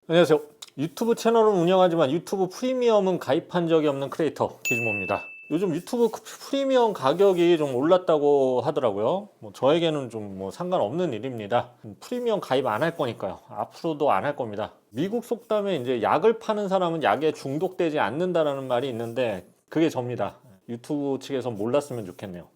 안녕하세요. 유튜브 채널은 운영하지만 유튜브 프리미엄은 가입한 적이 없는 크리에이터 기준모입니다. 요즘 유튜브 프리미엄 가격이 좀 올랐다고 하더라고요. 저에게는 좀 상관없는 일입니다. 프리미엄 가입 안 할 거니까요. 앞으로도 안 할 겁니다. 미국 속담에 이제 약을 파는 사람은 약에 중독되지 않는다라는 말이 있는데 그게 접니다. 유튜브 측에서 몰랐으면 좋겠네요.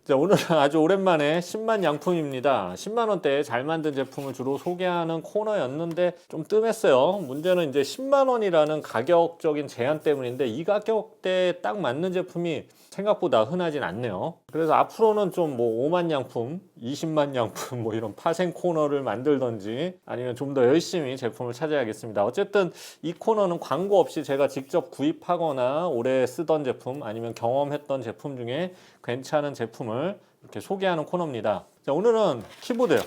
자, 오늘은 아주 오랜만에 10만 양품입니다. 10만 원대에 잘 만든 제품을 주로 소개하는 코너였는데 좀 뜸했어요. 문제는 이제 10만 원이라는 가격적인 제한 때문인데 이 가격대에 딱 맞는 제품이 생각보다 흔하진 않네요. 그래서 앞으로는 좀 5만 양품, 20만 양품 이런 파생 코너를 만들던지 아니면 좀 더 열심히 제품을 찾아야겠습니다. 어쨌든 이 코너는 광고 없이 제가 직접 구입하거나 오래 쓰던 제품 아니면 경험했던 제품 중에 괜찮은 제품을 이렇게 소개하는 코너입니다. 자, 오늘은 키보드예요.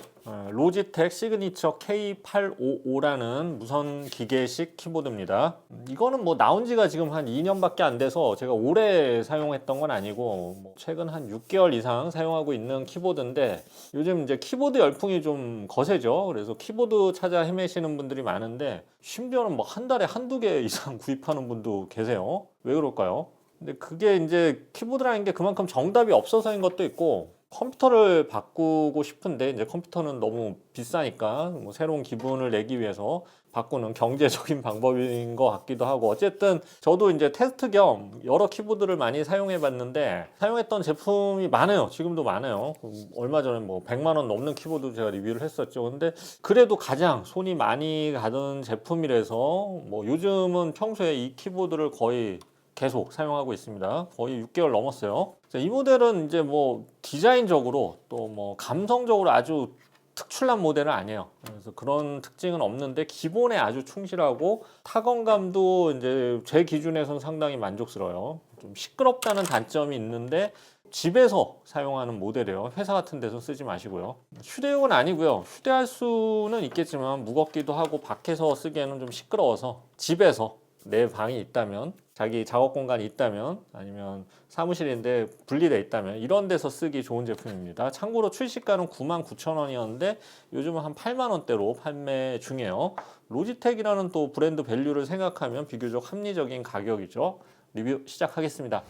로지텍 시그니처 K855라는 무선 기계식 키보드입니다. 이거는 나온 지가 지금 한 2년밖에 안 돼서 제가 오래 사용했던 건 아니고 최근 한 6개월 이상 사용하고 있는 키보드인데 요즘 이제 키보드 열풍이 좀 거세죠. 그래서 키보드 찾아 헤매시는 분들이 많은데 심지어는 한 달에 한두 개 이상 구입하는 분도 계세요. 왜 그럴까요? 근데 그게 이제 키보드라는 게 그만큼 정답이 없어서인 것도 있고 컴퓨터를 바꾸고 싶은데 이제 컴퓨터는 너무 비싸니까 새로운 기분을 내기 위해서 바꾸는 경제적인 방법인 것 같기도 하고 어쨌든 저도 이제 테스트 겸 여러 키보드를 많이 사용해 봤는데 사용했던 제품이 많아요. 지금도 많아요. 얼마 전에 100만 원 넘는 키보드 제가 리뷰를 했었죠. 근데 그래도 가장 손이 많이 가던 제품이라서 요즘은 평소에 이 키보드를 거의 계속 사용하고 있습니다. 거의 6개월 넘었어요. 이 모델은 이제 디자인적으로 또 감성적으로 아주 특출난 모델은 아니에요. 그래서 그런 특징은 없는데 기본에 아주 충실하고 타건감도 이제 제 기준에서는 상당히 만족스러워요. 좀 시끄럽다는 단점이 있는데 집에서 사용하는 모델이에요. 회사 같은 데서 쓰지 마시고요. 휴대용은 아니고요. 휴대할 수는 있겠지만 무겁기도 하고 밖에서 쓰기에는 좀 시끄러워서 집에서 내 방이 있다면 자기 작업 공간이 있다면 아니면 사무실인데 분리되어 있다면 이런 데서 쓰기 좋은 제품입니다. 참고로 출시가는 99,000원이었는데 요즘은 한 8만 원대로 판매 중이에요. 로지텍이라는 또 브랜드 밸류를 생각하면 비교적 합리적인 가격이죠. 리뷰 시작하겠습니다.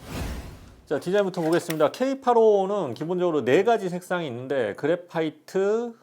자, 디자인부터 보겠습니다. K85는 기본적으로 4가지 색상이 있는데 그래파이트,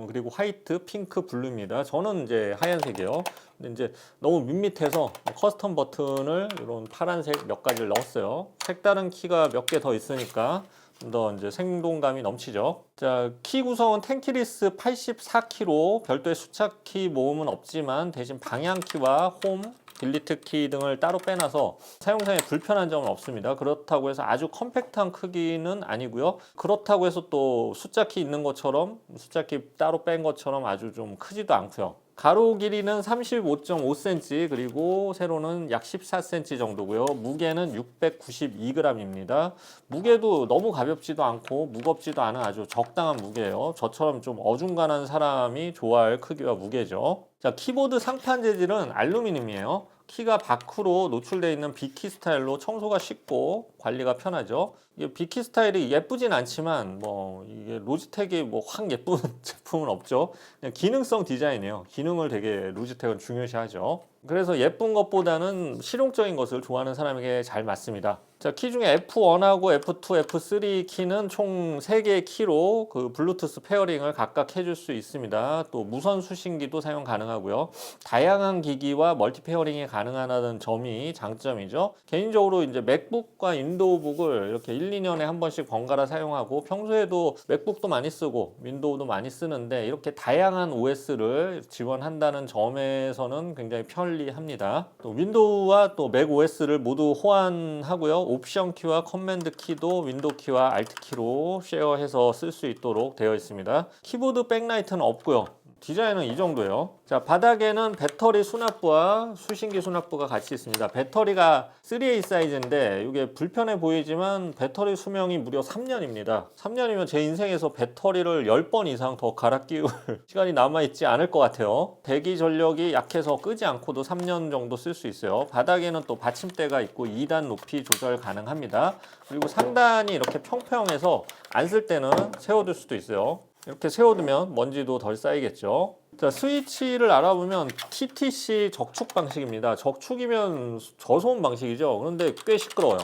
그리고 화이트, 핑크, 블루입니다. 저는 이제 하얀색이에요. 근데 이제 너무 밋밋해서 커스텀 버튼을 이런 파란색 몇 가지를 넣었어요. 색다른 키가 몇 개 더 있으니까 좀 더 이제 생동감이 넘치죠. 자, 키 구성은 텐키리스 84키로 별도의 수착키 모음은 없지만 대신 방향키와 홈, 딜리트 키 등을 따로 빼놔서 사용상에 불편한 점은 없습니다. 그렇다고 해서 아주 컴팩트한 크기는 아니고요. 그렇다고 해서 또 숫자키 있는 것처럼 숫자키 따로 뺀 것처럼 아주 좀 크지도 않고요. 가로 길이는 35.5cm 그리고 세로는 약 14cm 정도고요. 무게는 692g입니다. 무게도 너무 가볍지도 않고 무겁지도 않은 아주 적당한 무게예요. 저처럼 좀 어중간한 사람이 좋아할 크기와 무게죠. 자, 키보드 상판 재질은 알루미늄이에요. 키가 밖으로 노출되어 있는 비키 스타일로 청소가 쉽고 관리가 편하죠. 이게 비키 스타일이 예쁘진 않지만 이게 로지텍이 확 예쁜 제품은 없죠. 그냥 기능성 디자인이에요. 기능을 되게 로지텍은 중요시하죠. 그래서 예쁜 것보다는 실용적인 것을 좋아하는 사람에게 잘 맞습니다. 자, 키 중에 F1하고 F2, F3 키는 총 3개의 키로 그 블루투스 페어링을 각각 해줄 수 있습니다. 또 무선 수신기도 사용 가능하고요. 다양한 기기와 멀티 페어링이 가능하다는 점이 장점이죠. 개인적으로 이제 맥북과 윈도우북을 이렇게 1, 2년에 한 번씩 번갈아 사용하고 평소에도 맥북도 많이 쓰고 윈도우도 많이 쓰는데 이렇게 다양한 OS를 지원한다는 점에서는 굉장히 편리합니다. 또 윈도우와 또 맥 OS를 모두 호환하고요. 옵션 키와 커맨드 키도 윈도우 키와 알트 키로 쉐어해서 쓸 수 있도록 되어 있습니다. 키보드 백라이트는 없고요. 디자인은 이 정도예요. 자, 바닥에는 배터리 수납부와 수신기 수납부가 같이 있습니다. 배터리가 3A 사이즈인데 이게 불편해 보이지만 배터리 수명이 무려 3년입니다. 3년이면 제 인생에서 배터리를 10번 이상 더 갈아 끼울 시간이 남아있지 않을 것 같아요. 대기 전력이 약해서 끄지 않고도 3년 정도 쓸 수 있어요. 바닥에는 또 받침대가 있고 2단 높이 조절 가능합니다. 그리고 상단이 이렇게 평평해서 안 쓸 때는 세워둘 수도 있어요. 이렇게 세워두면 먼지도 덜 쌓이겠죠. 자, 스위치를 알아보면 TTC 적축 방식입니다. 적축이면 저소음 방식이죠. 그런데 꽤 시끄러워요.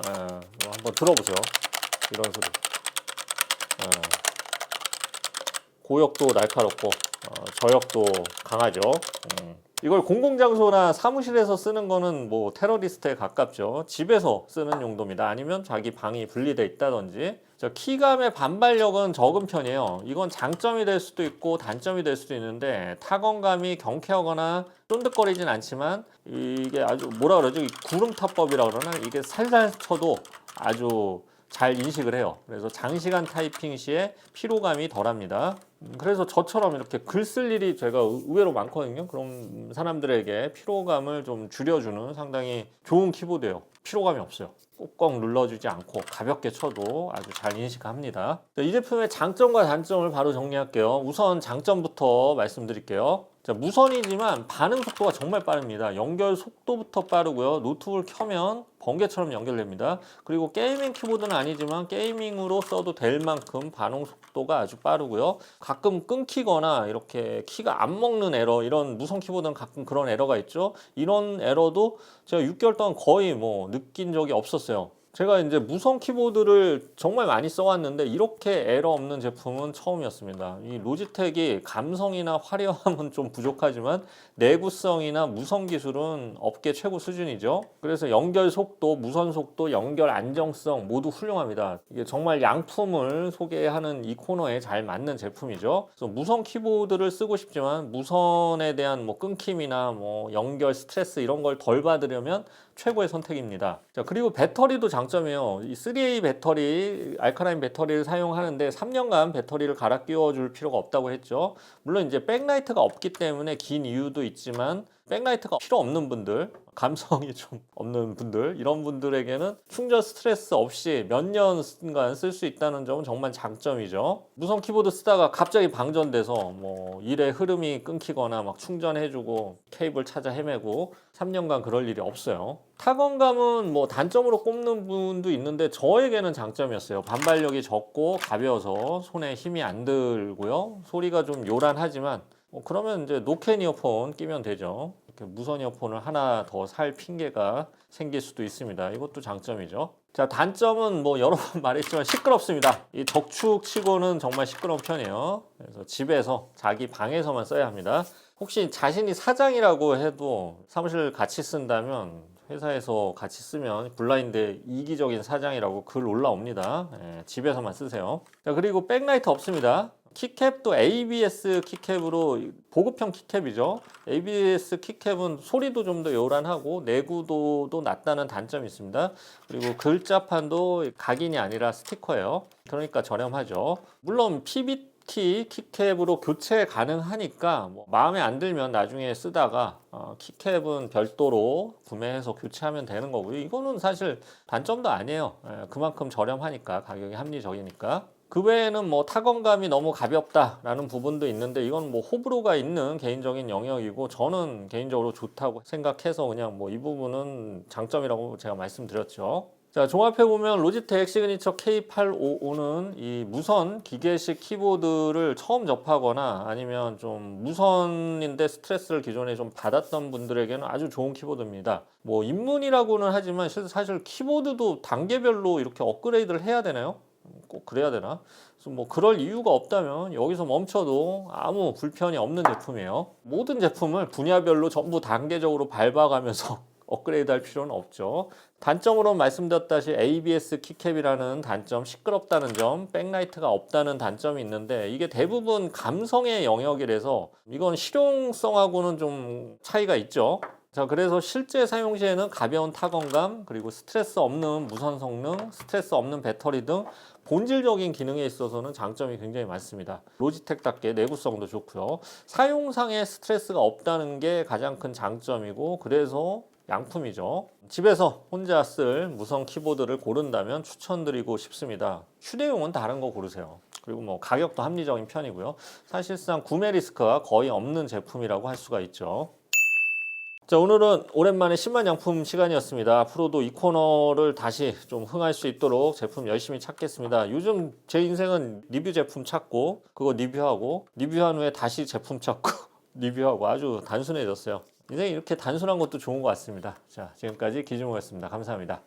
한번 들어보세요. 이런 소리. 고역도 날카롭고 저역도 강하죠. 이걸 공공장소나 사무실에서 쓰는 거는 뭐 테러리스트에 가깝죠. 집에서 쓰는 용도입니다. 아니면 자기 방이 분리돼 있다든지. 키감의 반발력은 적은 편이에요. 이건 장점이 될 수도 있고 단점이 될 수도 있는데 타건감이 경쾌하거나 쫀득거리진 않지만 이게 아주 뭐라 그러죠? 구름타법이라 그러나 이게 살살 쳐도 아주 잘 인식을 해요. 그래서 장시간 타이핑 시에 피로감이 덜합니다. 그래서 저처럼 이렇게 글 쓸 일이 제가 의외로 많거든요. 그런 사람들에게 피로감을 좀 줄여주는 상당히 좋은 키보드예요. 피로감이 없어요. 꼭꼭 눌러주지 않고 가볍게 쳐도 아주 잘 인식합니다. 이 제품의 장점과 단점을 바로 정리할게요. 우선 장점부터 말씀드릴게요. 자, 무선이지만 반응 속도가 정말 빠릅니다. 연결 속도부터 빠르고요. 노트북을 켜면 번개처럼 연결됩니다. 그리고 게이밍 키보드는 아니지만 게이밍으로 써도 될 만큼 반응 속도가 아주 빠르고요. 가끔 끊기거나 이렇게 키가 안 먹는 에러, 이런 무선 키보드는 가끔 그런 에러가 있죠. 이런 에러도 제가 6개월 동안 거의 뭐 느낀 적이 없었어요. 제가 이제 무선 키보드를 정말 많이 써왔는데 이렇게 에러 없는 제품은 처음이었습니다. 이 로지텍이 감성이나 화려함은 좀 부족하지만 내구성이나 무선 기술은 업계 최고 수준이죠. 그래서 연결 속도, 무선 속도, 연결 안정성 모두 훌륭합니다. 이게 정말 양품을 소개하는 이 코너에 잘 맞는 제품이죠. 그래서 무선 키보드를 쓰고 싶지만 무선에 대한 뭐 끊김이나 뭐 연결 스트레스 이런 걸 덜 받으려면 최고의 선택입니다. 자, 그리고 배터리도 장점이에요. 이 3A 배터리, 알카라인 배터리를 사용하는데 3년간 배터리를 갈아 끼워줄 필요가 없다고 했죠. 물론 이제 백라이트가 없기 때문에 긴 이유도 있지만 백라이트가 필요 없는 분들, 감성이 좀 없는 분들, 이런 분들에게는 충전 스트레스 없이 몇 년간 쓸 수 있다는 점은 정말 장점이죠. 무선 키보드 쓰다가 갑자기 방전돼서 뭐 일의 흐름이 끊기거나 막 충전해주고 케이블 찾아 헤매고 3년간 그럴 일이 없어요. 타건감은 뭐 단점으로 꼽는 분도 있는데 저에게는 장점이었어요. 반발력이 적고 가벼워서 손에 힘이 안 들고요. 소리가 좀 요란하지만 그러면 이제 노캔 이어폰 끼면 되죠. 이렇게 무선 이어폰을 하나 더 살 핑계가 생길 수도 있습니다. 이것도 장점이죠. 자, 단점은 뭐 여러 번 말했지만 시끄럽습니다. 이 적축치고는 정말 시끄러운 편이에요. 그래서 집에서 자기 방에서만 써야 합니다. 혹시 자신이 사장이라고 해도 사무실 같이 쓴다면 회사에서 같이 쓰면 블라인드 이기적인 사장이라고 글 올라옵니다. 집에서만 쓰세요. 자, 그리고 백라이트 없습니다. 키캡도 ABS 키캡으로 보급형 키캡이죠. ABS 키캡은 소리도 좀 더 요란하고 내구도도 낮다는 단점이 있습니다. 그리고 글자판도 각인이 아니라 스티커예요. 그러니까 저렴하죠. 물론 PBT 키캡으로 교체 가능하니까 뭐 마음에 안 들면 나중에 쓰다가 키캡은 별도로 구매해서 교체하면 되는 거고요. 이거는 사실 단점도 아니에요. 그만큼 저렴하니까, 가격이 합리적이니까. 그 외에는 뭐 타건감이 너무 가볍다라는 부분도 있는데 이건 뭐 호불호가 있는 개인적인 영역이고 저는 개인적으로 좋다고 생각해서 그냥 뭐 이 부분은 장점이라고 제가 말씀드렸죠. 자, 종합해보면 로지텍 시그니처 K855는 이 무선 기계식 키보드를 처음 접하거나 아니면 좀 무선인데 스트레스를 기존에 좀 받았던 분들에게는 아주 좋은 키보드입니다. 뭐 입문이라고는 하지만 사실 키보드도 단계별로 이렇게 업그레이드를 해야 되나요? 꼭 그래야 되나? 그래서 뭐 그럴 이유가 없다면 여기서 멈춰도 아무 불편이 없는 제품이에요. 모든 제품을 분야별로 전부 단계적으로 밟아가면서 업그레이드 할 필요는 없죠. 단점으로 말씀드렸다시피 ABS 키캡이라는 단점, 시끄럽다는 점, 백라이트가 없다는 단점이 있는데 이게 대부분 감성의 영역이라서 이건 실용성하고는 좀 차이가 있죠. 자, 그래서 실제 사용 시에는 가벼운 타건감, 그리고 스트레스 없는 무선 성능, 스트레스 없는 배터리 등 본질적인 기능에 있어서는 장점이 굉장히 많습니다. 로지텍답게 내구성도 좋고요. 사용상의 스트레스가 없다는 게 가장 큰 장점이고 그래서 양품이죠. 집에서 혼자 쓸 무선 키보드를 고른다면 추천드리고 싶습니다. 휴대용은 다른 거 고르세요. 그리고 뭐 가격도 합리적인 편이고요. 사실상 구매 리스크가 거의 없는 제품이라고 할 수가 있죠. 자, 오늘은 오랜만에 10만 양품 시간이었습니다. 앞으로도 이 코너를 다시 좀 흥할 수 있도록 제품 열심히 찾겠습니다. 요즘 제 인생은 리뷰 제품 찾고 그거 리뷰하고 리뷰한 후에 다시 제품 찾고 리뷰하고 아주 단순해졌어요. 인생이 이렇게 단순한 것도 좋은 것 같습니다. 자, 지금까지 기준모였습니다. 감사합니다.